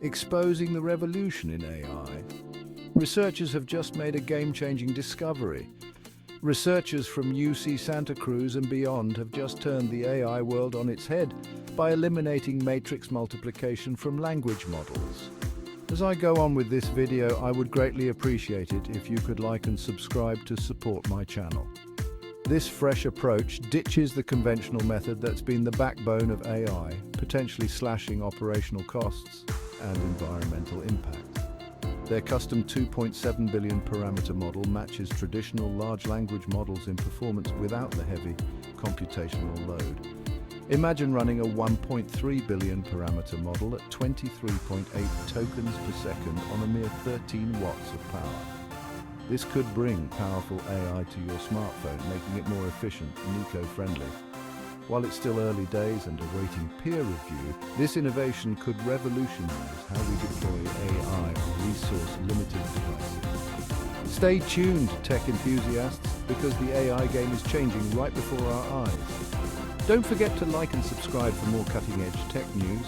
exposing the revolution in AI. Researchers have just made a game-changing discovery. Researchers from UC Santa Cruz and beyond have just turned the AI world on its head by eliminating matrix multiplication from language models. As I go on with this video, I would greatly appreciate it if you could like and subscribe to support my channel. This fresh approach ditches the conventional method that's been the backbone of AI, potentially slashing operational costs and environmental impact. Their custom 2.7 billion parameter model matches traditional large language models in performance without the heavy computational load. Imagine running a 1.3 billion parameter model at 23.8 tokens per second on a mere 13 watts of power. This could bring powerful AI to your smartphone, making it more efficient and eco-friendly. While it's still early days and awaiting peer review, this innovation could revolutionize how we deploy AI on resource-limited devices. Stay tuned, tech enthusiasts, because the AI game is changing right before our eyes. Don't forget to like and subscribe for more cutting-edge tech news.